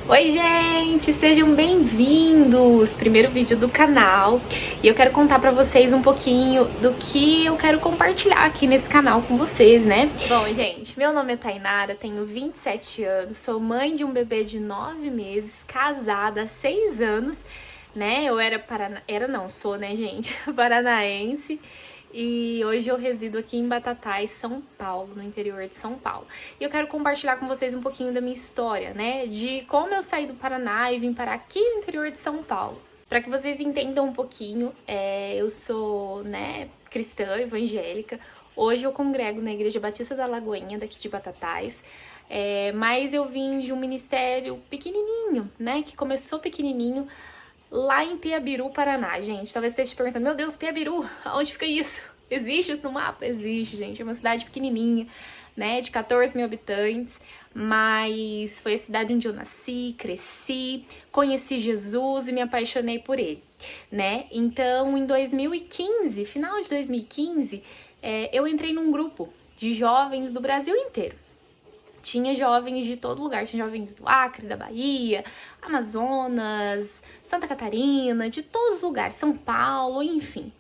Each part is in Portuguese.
Oi, gente! Sejam bem-vindos! Primeiro vídeo do canal. E eu quero contar pra vocês um pouquinho do que eu quero compartilhar aqui nesse canal com vocês, né? Bom, gente, meu nome é Tainara, tenho 27 anos, sou mãe de um bebê de 9 meses, casada há 6 anos, né? Eu sou, né, gente? Paranaense. E hoje eu resido aqui em Batatais, São Paulo, no interior de São Paulo. E eu quero compartilhar com vocês um pouquinho da minha história, né? De como eu saí do Paraná e vim parar aqui no interior de São Paulo. Para que vocês entendam um pouquinho, eu sou, né, cristã, evangélica. Hoje eu congrego na Igreja Batista da Lagoinha, daqui de Batatais. Mas eu vim de um ministério pequenininho, né? Que começou pequenininho, lá em Piabiru, Paraná, gente. Talvez você esteja perguntando, meu Deus, Piabiru, aonde fica isso? Existe isso no mapa? Existe, gente. É uma cidade pequenininha, né, de 14 mil habitantes, mas foi a cidade onde eu nasci, cresci, conheci Jesus e me apaixonei por ele, né? Então, em 2015, final de 2015, eu entrei num grupo de jovens do Brasil inteiro. Tinha jovens de todo lugar, tinha jovens do Acre, da Bahia, Amazonas, Santa Catarina, de todos os lugares, São Paulo, enfim.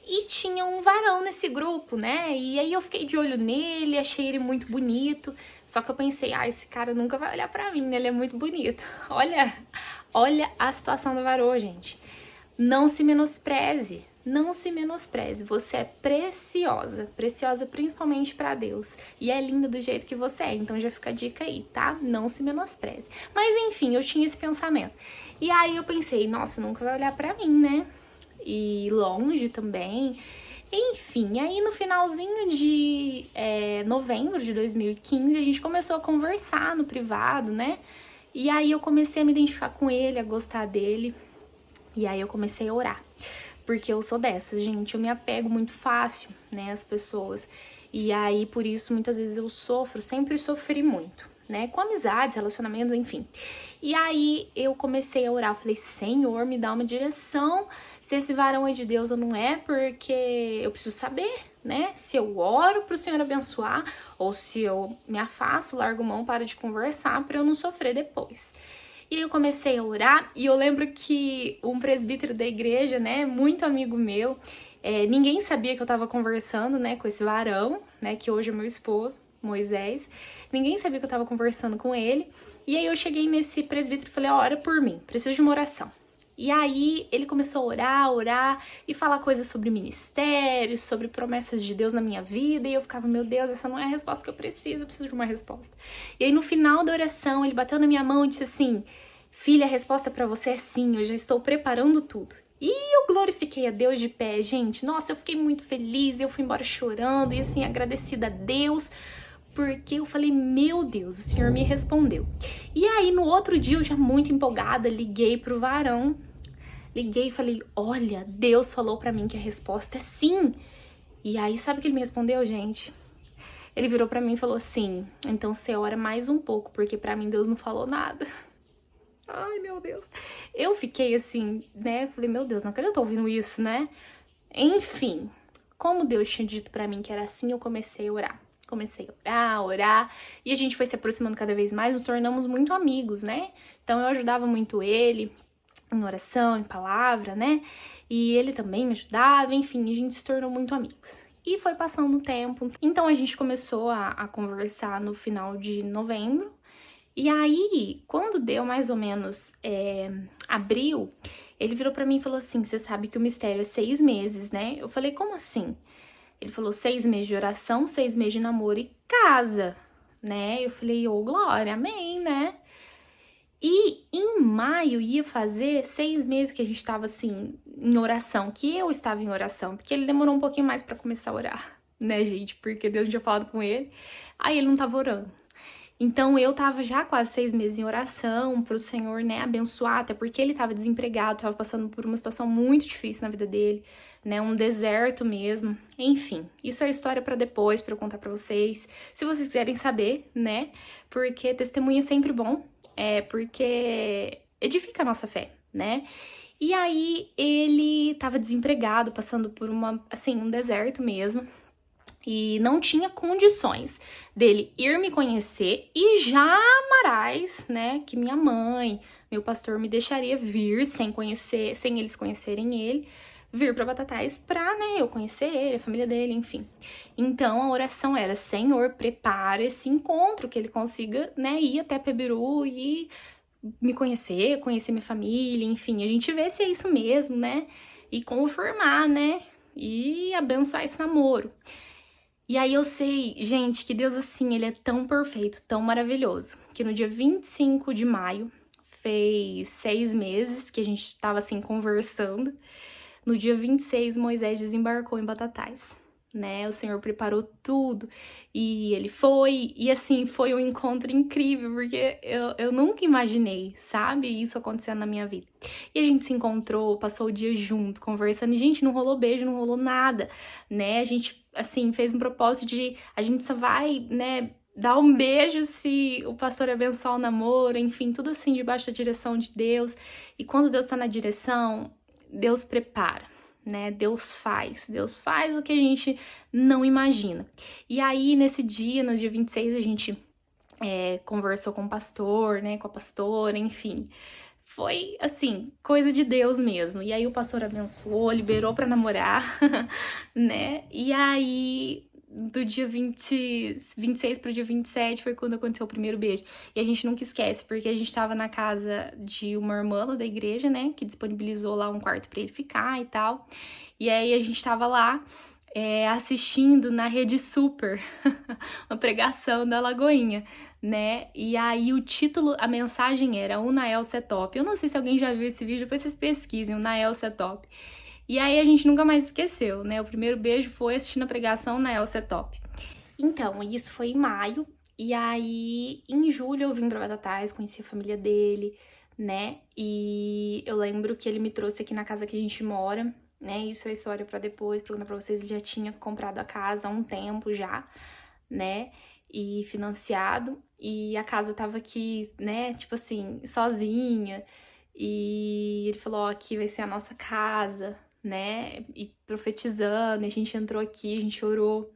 E tinha um varão nesse grupo, né? E aí eu fiquei de olho nele, achei ele muito bonito. Só que eu pensei, esse cara nunca vai olhar pra mim, ele é muito bonito. Olha a situação do varô, gente. Não se menospreze, não se menospreze. Você é preciosa, preciosa principalmente pra Deus. E é linda do jeito que você é, então já fica a dica aí, tá? Não se menospreze. Mas enfim, eu tinha esse pensamento. E aí eu pensei, nossa, nunca vai olhar pra mim, né? E longe também. Enfim, aí no finalzinho de novembro de 2015, a gente começou a conversar no privado, né? E aí eu comecei a me identificar com ele, a gostar dele. E aí eu comecei a orar, porque eu sou dessas, gente, eu me apego muito fácil, né, às pessoas. E aí, por isso, muitas vezes eu sofro, sempre sofri muito, né, com amizades, relacionamentos, enfim. E aí eu comecei a orar, eu falei, Senhor, me dá uma direção, se esse varão é de Deus ou não é, porque eu preciso saber, né, se eu oro pro Senhor abençoar, ou se eu me afasto, largo mão, paro de conversar, pra eu não sofrer depois. E aí eu comecei a orar e eu lembro que um presbítero da igreja, né, muito amigo meu, ninguém sabia que eu tava conversando, né, com esse varão, né, que hoje é meu esposo, Moisés. Ninguém sabia que eu tava conversando com ele. E aí eu cheguei nesse presbítero e falei, ora por mim, preciso de uma oração. E aí ele começou a orar e falar coisas sobre ministério, sobre promessas de Deus na minha vida. E eu ficava, meu Deus, essa não é a resposta que eu preciso de uma resposta. E aí no final da oração ele bateu na minha mão e disse assim, filha, a resposta pra você é sim, eu já estou preparando tudo. E eu glorifiquei a Deus de pé, gente. Nossa, eu fiquei muito feliz, eu fui embora chorando e assim, agradecida a Deus, porque eu falei, meu Deus, o Senhor me respondeu. E aí, no outro dia, eu já muito empolgada, liguei pro varão. Liguei e falei, olha, Deus falou pra mim que a resposta é sim. E aí, sabe o que ele me respondeu, gente? Ele virou pra mim e falou assim, então você ora mais um pouco, porque pra mim Deus não falou nada. Ai, meu Deus. Eu fiquei assim, né? Falei, meu Deus, não acredito que eu tô ouvindo isso, né? Enfim, como Deus tinha dito pra mim que era assim, eu comecei a orar. Comecei a orar, e a gente foi se aproximando cada vez mais, nos tornamos muito amigos, né? Então eu ajudava muito ele em oração, em palavra, né? E ele também me ajudava, enfim, a gente se tornou muito amigos. E foi passando o tempo, então a gente começou a conversar no final de novembro. E aí, quando deu mais ou menos abril, ele virou pra mim e falou assim, você sabe que o mistério é 6 meses, né? Eu falei, como assim? Ele falou 6 meses de oração, 6 meses de namoro e casa, né? Eu falei, ô glória, amém, né? E em maio ia fazer 6 meses que a gente tava assim, em oração, que eu estava em oração, porque ele demorou um pouquinho mais pra começar a orar, né, gente? Porque Deus tinha falado com ele, aí ele não tava orando. Então eu tava já quase 6 meses em oração pro Senhor, né, abençoar, até porque ele tava desempregado, tava passando por uma situação muito difícil na vida dele, né, um deserto mesmo. Enfim, isso é história pra depois, pra eu contar pra vocês, se vocês quiserem saber, né, porque testemunho é sempre bom, porque edifica a nossa fé, né. E aí ele tava desempregado, passando por um deserto mesmo. E não tinha condições dele ir me conhecer e jamais, né, que minha mãe, meu pastor me deixaria vir sem conhecer, sem eles conhecerem ele, vir para Batatais pra, né, eu conhecer ele, a família dele, enfim. Então a oração era: Senhor, prepara esse encontro, que ele consiga, né, ir até Pebiru e me conhecer minha família, enfim, a gente vê se é isso mesmo, né, e confirmar, né, e abençoar esse namoro. E aí eu sei, gente, que Deus, assim, ele é tão perfeito, tão maravilhoso, que no dia 25 de maio, fez 6 meses que a gente estava, assim, conversando. No dia 26, Moisés desembarcou em Batatais, né? O Senhor preparou tudo e ele foi, e assim, foi um encontro incrível, porque eu nunca imaginei, sabe, isso acontecendo na minha vida. E a gente se encontrou, passou o dia junto, conversando, e, gente, não rolou beijo, não rolou nada, né? A gente, assim, fez um propósito de, a gente só vai, né, dar um beijo se o pastor abençoar o namoro, enfim, tudo assim, debaixo da direção de Deus. E quando Deus tá na direção, Deus prepara, né? Deus faz o que a gente não imagina. E aí, nesse dia, no dia 26, a gente conversou com o pastor, né? Com a pastora, enfim. Foi, assim, coisa de Deus mesmo. E aí o pastor abençoou, liberou pra namorar, né? E aí, do dia 26 pro dia 27 foi quando aconteceu o primeiro beijo. E a gente nunca esquece, porque a gente tava na casa de uma irmã da igreja, né, que disponibilizou lá um quarto pra ele ficar e tal. E aí a gente tava lá assistindo na Rede Super uma pregação da Lagoinha, né? E aí o título, a mensagem era "O Nael é top". Eu não sei se alguém já viu esse vídeo, depois vocês pesquisem, o Nael é top. E aí a gente nunca mais esqueceu, né? O primeiro beijo foi assistindo a pregação na Elsa Top. Então, isso foi em maio. E aí, em julho, eu vim pra Batatais, conheci a família dele, né? E eu lembro que ele me trouxe aqui na casa que a gente mora, né? Isso é história pra depois, perguntar pra vocês, ele já tinha comprado a casa há um tempo já, né? E financiado. E a casa tava aqui, né? Tipo assim, sozinha. E ele falou: ó, aqui vai ser a nossa casa, né? E profetizando, a gente entrou aqui, a gente orou.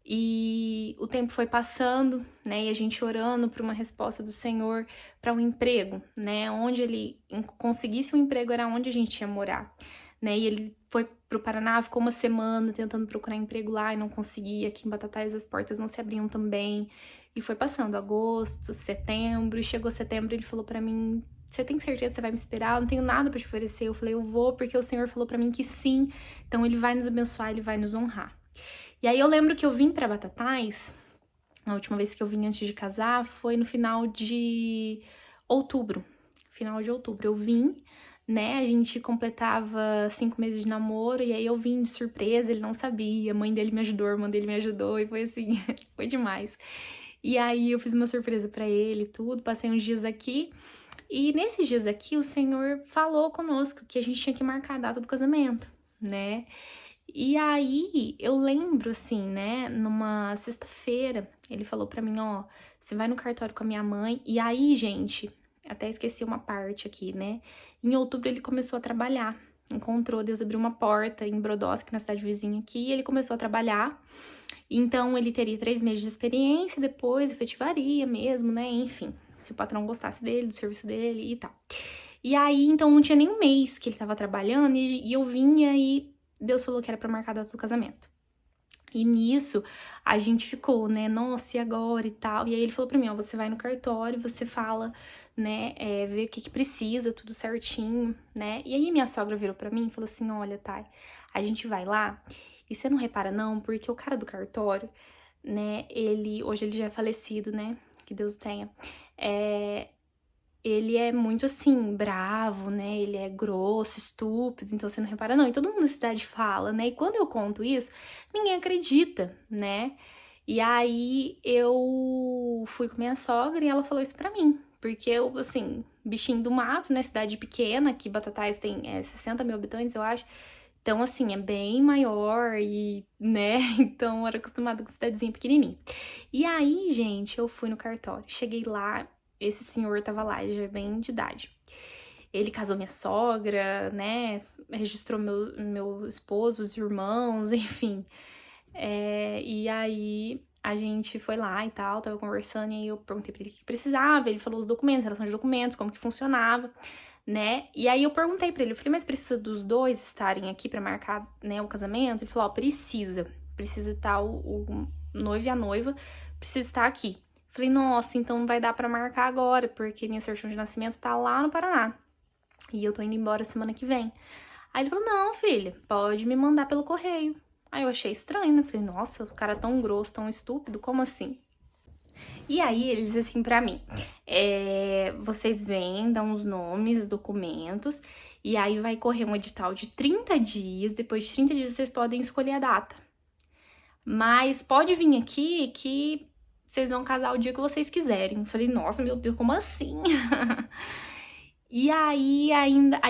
E o tempo foi passando, né? E a gente orando por uma resposta do Senhor para um emprego, né? Onde ele conseguisse um emprego era onde a gente ia morar, né? E ele foi pro Paraná, ficou uma semana tentando procurar emprego lá e não conseguia. Aqui em Batatais as portas não se abriam também. E foi passando agosto, setembro, e chegou setembro, ele falou para mim: você tem certeza que você vai me esperar? Eu não tenho nada pra te oferecer. Eu falei: eu vou, porque o Senhor falou pra mim que sim. Então ele vai nos abençoar, ele vai nos honrar. E aí eu lembro que eu vim pra Batatais, a última vez que eu vim antes de casar foi no final de outubro. Final de outubro eu vim, né? A gente completava 5 meses de namoro, e aí eu vim de surpresa, ele não sabia. A mãe dele me ajudou, a irmã dele me ajudou, e foi assim, foi demais. E aí eu fiz uma surpresa pra ele, tudo, passei uns dias aqui. E nesses dias aqui, o Senhor falou conosco que a gente tinha que marcar a data do casamento, né? E aí, eu lembro, assim, né, numa sexta-feira, ele falou pra mim: ó, você vai no cartório com a minha mãe. E aí, gente, até esqueci uma parte aqui, né? Em outubro ele começou a trabalhar, encontrou, Deus abriu uma porta em Brodowski, na cidade vizinha aqui, e ele começou a trabalhar. Então, ele teria 3 meses de experiência, depois efetivaria mesmo, né, enfim, se o patrão gostasse dele, do serviço dele e tal. E aí, então, não tinha nem um mês que ele tava trabalhando, e eu vinha e Deus falou que era pra marcar a data do casamento. E nisso, a gente ficou, né, nossa, e agora e tal. E aí ele falou pra mim: ó, você vai no cartório, você fala, né, vê o que precisa, tudo certinho, né. E aí minha sogra virou pra mim e falou assim: olha, Thay, a gente vai lá, e você não repara não, porque o cara do cartório, né, hoje ele já é falecido, né, que Deus o tenha, ele é muito, assim, bravo, né, ele é grosso, estúpido, então você não repara não. E todo mundo na cidade fala, né, e quando eu conto isso, ninguém acredita, né. E aí eu fui com minha sogra e ela falou isso pra mim, porque eu, assim, bichinho do mato, né, cidade pequena, aqui Batatais tem 60 mil habitantes, eu acho. Então, assim, é bem maior e, né, então eu era acostumada com cidadezinha pequenininha. E aí, gente, eu fui no cartório, cheguei lá, esse senhor tava lá, ele já é bem de idade. Ele casou minha sogra, né, registrou meu esposo, os irmãos, enfim. E aí a gente foi lá e tal, tava conversando, e aí eu perguntei pra ele o que precisava, ele falou os documentos, relação de documentos, como que funcionava, né? E aí eu perguntei pra ele, eu falei, mas precisa dos dois estarem aqui pra marcar, né, o casamento? Ele falou, ó, precisa estar o noivo e a noiva, precisa estar aqui. Eu falei, nossa, então não vai dar pra marcar agora, porque minha certidão de nascimento tá lá no Paraná, e eu tô indo embora semana que vem. Aí ele falou, não, filha, pode me mandar pelo correio. Aí eu achei estranho, né? Falei, nossa, o cara tão grosso, tão estúpido, como assim? E aí ele disse assim pra mim, vocês vêm, dão os nomes, documentos, e aí vai correr um edital de 30 dias, depois de 30 dias vocês podem escolher a data. Mas pode vir aqui que vocês vão casar o dia que vocês quiserem. Eu falei, nossa, meu Deus, como assim? E aí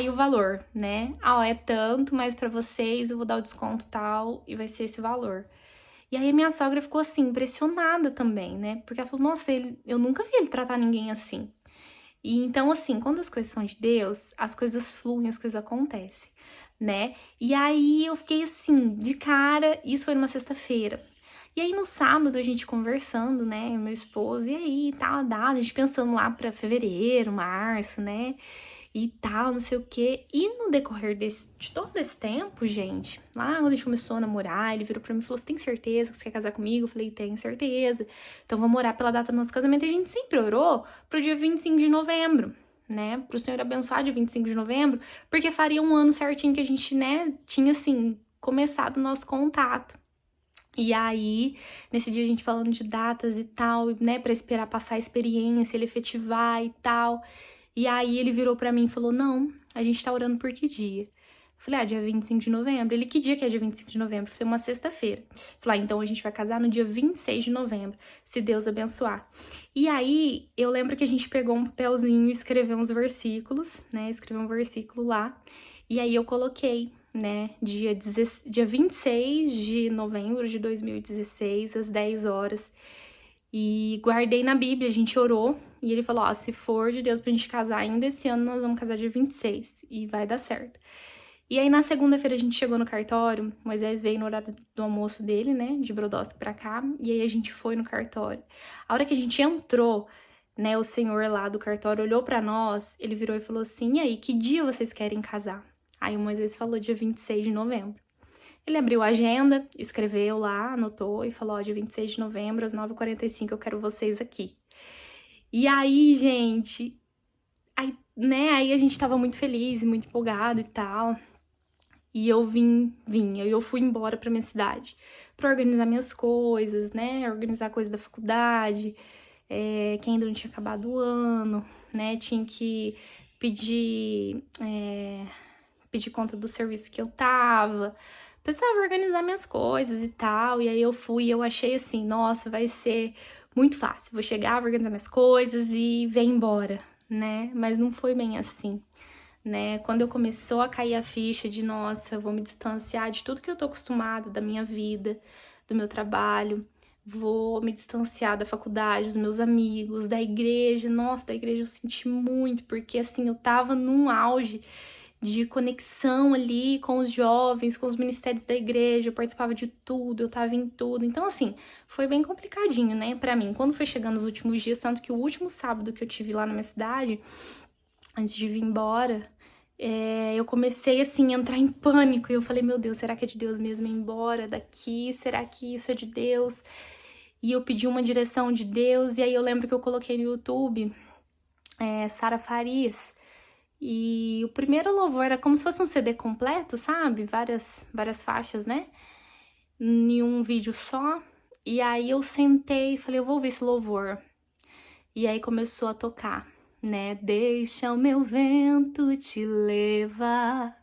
o valor, né? É tanto, mas pra vocês eu vou dar o desconto tal e vai ser esse valor. E aí a minha sogra ficou assim, impressionada também, né? Porque ela falou, nossa, eu nunca vi ele tratar ninguém assim. E então, assim, quando as coisas são de Deus, as coisas fluem, as coisas acontecem, né? E aí eu fiquei assim, de cara, isso foi numa sexta-feira. E aí no sábado a gente conversando, né, meu esposo, e aí, tal, a gente pensando lá pra fevereiro, março, né, e tal, não sei o quê. E no decorrer de todo esse tempo, gente, lá quando a gente começou a namorar, ele virou pra mim e falou, você tem certeza que você quer casar comigo? Eu falei, tenho certeza. Então vamos orar pela data do nosso casamento. E a gente sempre orou pro dia 25 de novembro, né, pro Senhor abençoar dia 25 de novembro, porque faria um ano certinho que a gente, né, tinha, assim, começado o nosso contato. E aí, nesse dia a gente falando de datas e tal, né, pra esperar passar a experiência, ele efetivar e tal. E aí ele virou pra mim e falou, não, a gente tá orando por que dia? Eu falei, dia 25 de novembro. Ele, que dia que é dia 25 de novembro? Eu falei, uma sexta-feira. Falei, então a gente vai casar no dia 26 de novembro, se Deus abençoar. E aí, eu lembro que a gente pegou um papelzinho e escreveu uns versículos, né, escreveu um versículo lá. E aí eu coloquei, né, dia 26 de novembro de 2016, às 10 horas. E guardei na Bíblia, a gente orou. E ele falou, se for de Deus pra gente casar ainda esse ano, nós vamos casar dia 26. E vai dar certo. E aí, na segunda-feira, a gente chegou no cartório. Moisés veio no horário do almoço dele, né, de Brodowski pra cá. E aí, a gente foi no cartório. A hora que a gente entrou, né, o senhor lá do cartório olhou pra nós, ele virou e falou assim, e aí, que dia vocês querem casar? Aí o Moisés falou dia 26 de novembro. Ele abriu a agenda, escreveu lá, anotou e falou, dia 26 de novembro, às 9h45, eu quero vocês aqui. E aí, gente, aí a gente tava muito feliz e muito empolgado e tal. E eu eu fui embora pra minha cidade pra organizar minhas coisas, né, organizar coisas da faculdade, que ainda não tinha acabado o ano, né, tinha que pedir conta do serviço que eu tava, precisava organizar minhas coisas e tal, e aí eu fui e eu achei assim, nossa, vai ser muito fácil, vou chegar, vou organizar minhas coisas e vir embora, né, mas não foi bem assim, né, quando eu começou a cair a ficha de, nossa, eu vou me distanciar de tudo que eu tô acostumada, da minha vida, do meu trabalho, vou me distanciar da faculdade, dos meus amigos, da igreja, nossa, da igreja eu senti muito, porque assim, eu tava num auge de conexão ali com os jovens, com os ministérios da igreja, eu participava de tudo, eu tava em tudo. Então, assim, foi bem complicadinho, né, pra mim. Quando foi chegando os últimos dias, tanto que o último sábado que eu tive lá na minha cidade, antes de vir embora, eu comecei, assim, a entrar em pânico. E eu falei, meu Deus, será que é de Deus mesmo ir embora daqui? Será que isso é de Deus? E eu pedi uma direção de Deus, e aí eu lembro que eu coloquei no YouTube, Sara Farias, e o primeiro louvor era como se fosse um CD completo, sabe? Várias faixas, né? Em um vídeo só. E aí eu sentei e falei, eu vou ouvir esse louvor. E aí começou a tocar, né? Deixa o meu vento te levar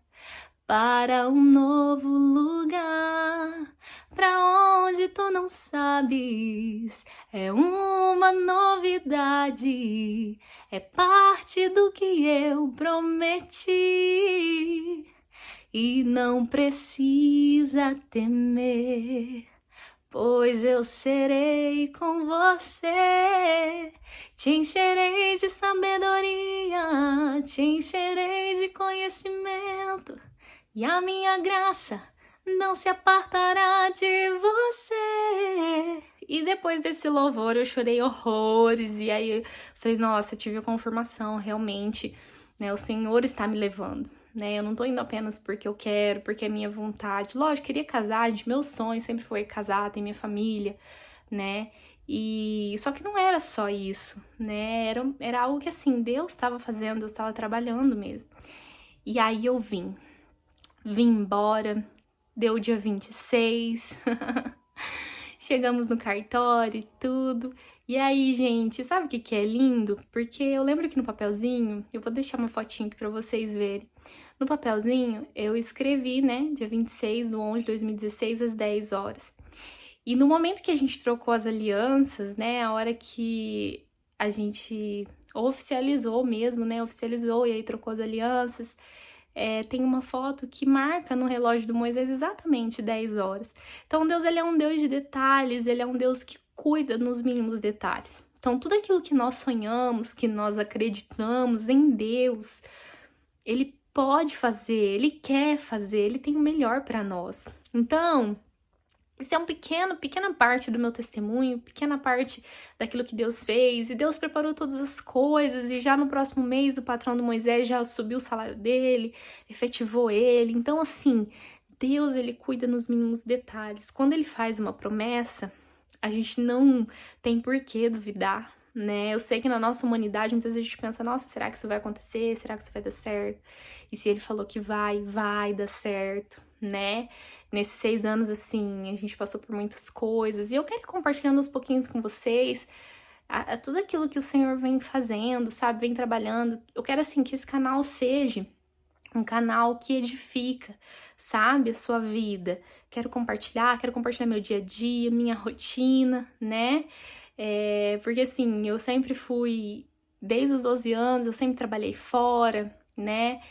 para um novo lugar, pra onde tu não sabes, é uma novidade, é parte do que eu prometi, e não precisa temer, pois eu serei com você, te encherei de sabedoria, te encherei de conhecimento, e a minha graça não se apartará de você. E depois desse louvor eu chorei horrores, e aí eu falei, nossa, eu tive a confirmação, realmente, né, o Senhor está me levando, né, eu não tô indo apenas porque eu quero, porque é minha vontade. Lógico, eu queria casar, gente, meu sonho sempre foi casar, ter minha família, né, e só que não era só isso, né, era algo que assim, Deus estava fazendo, Deus estava trabalhando mesmo. E aí eu vim embora, deu o dia 26, chegamos no cartório e tudo. E aí, gente, sabe o que que é lindo? Porque eu lembro que no papelzinho, eu vou deixar uma fotinha aqui pra vocês verem. No papelzinho, eu escrevi, né, dia 26/11/2016, às 10 horas. E no momento que a gente trocou as alianças, né, a hora que a gente oficializou mesmo, né, oficializou e aí trocou as alianças, tem uma foto que marca no relógio do Moisés exatamente 10 horas. Então Deus, ele é um Deus de detalhes, ele é um Deus que cuida nos mínimos detalhes. Então tudo aquilo que nós sonhamos, que nós acreditamos em Deus, ele pode fazer, ele quer fazer, ele tem o melhor para nós. Então, isso é pequena parte do meu testemunho, pequena parte daquilo que Deus fez. E Deus preparou todas as coisas, e já no próximo mês o patrão do Moisés já subiu o salário dele, efetivou ele. Então, assim, Deus, ele cuida nos mínimos detalhes. Quando ele faz uma promessa, a gente não tem por que duvidar, né? Eu sei que na nossa humanidade, muitas vezes a gente pensa, nossa, será que isso vai acontecer? Será que isso vai dar certo? E se ele falou que vai dar certo, né? Nesses 6 anos, assim, a gente passou por muitas coisas. E eu quero ir compartilhando aos pouquinhos com vocês tudo aquilo que o Senhor vem fazendo, sabe? Vem trabalhando. Eu quero, assim, que esse canal seja um canal que edifica, sabe? A sua vida. Quero compartilhar meu dia a dia, minha rotina, né? Porque, assim, eu sempre fui... Desde os 12 anos, eu sempre trabalhei fora, né?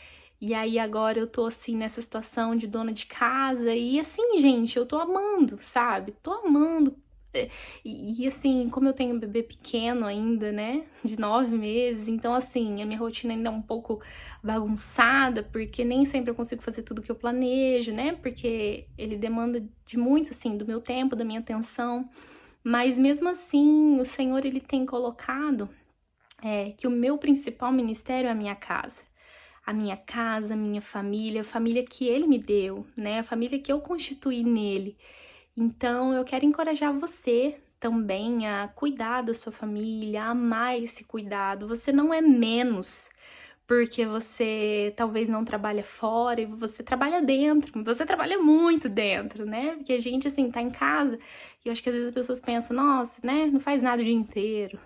E aí agora eu tô assim nessa situação de dona de casa e assim, gente, eu tô amando, sabe? Tô amando. E assim, como eu tenho um bebê pequeno ainda, né, de 9 meses, então assim, a minha rotina ainda é um pouco bagunçada, porque nem sempre eu consigo fazer tudo que eu planejo, né? Porque ele demanda de muito assim do meu tempo, da minha atenção. Mas mesmo assim, o Senhor, ele tem colocado que o meu principal ministério é a minha casa. A minha casa, a minha família, a família que ele me deu, né? A família que eu constituí nele. Então, eu quero encorajar você também a cuidar da sua família, a amar esse cuidado. Você não é menos porque você talvez não trabalha fora e você trabalha dentro. Você trabalha muito dentro, né? Porque a gente, assim, tá em casa e eu acho que às vezes as pessoas pensam, nossa, né? Não faz nada o dia inteiro.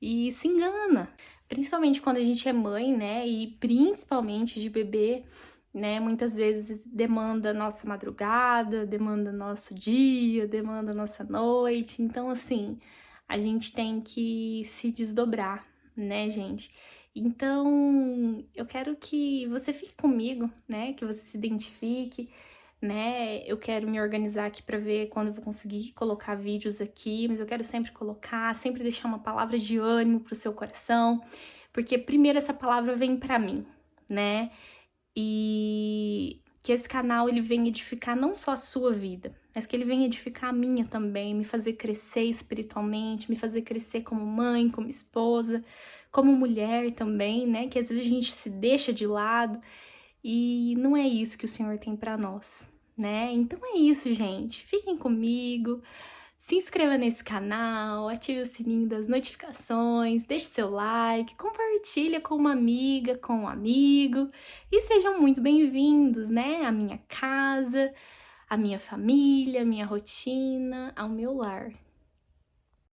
E se engana. Principalmente quando a gente é mãe, né? E principalmente de bebê, né? Muitas vezes demanda nossa madrugada, demanda nosso dia, demanda nossa noite. Então, assim, a gente tem que se desdobrar, né, gente? Então, eu quero que você fique comigo, né? Que você se identifique, né? Eu quero me organizar aqui para ver quando eu vou conseguir colocar vídeos aqui, mas eu quero sempre colocar, sempre deixar uma palavra de ânimo pro seu coração, porque primeiro essa palavra vem para mim, né? E que esse canal ele venha edificar não só a sua vida, mas que ele venha edificar a minha também, me fazer crescer espiritualmente, me fazer crescer como mãe, como esposa, como mulher também, né? Que às vezes a gente se deixa de lado. E não é isso que o Senhor tem para nós, né? Então é isso, gente. Fiquem comigo, se inscreva nesse canal, ative o sininho das notificações, deixe seu like, compartilha com uma amiga, com um amigo e sejam muito bem-vindos, né? À minha casa, à minha família, à minha rotina, ao meu lar.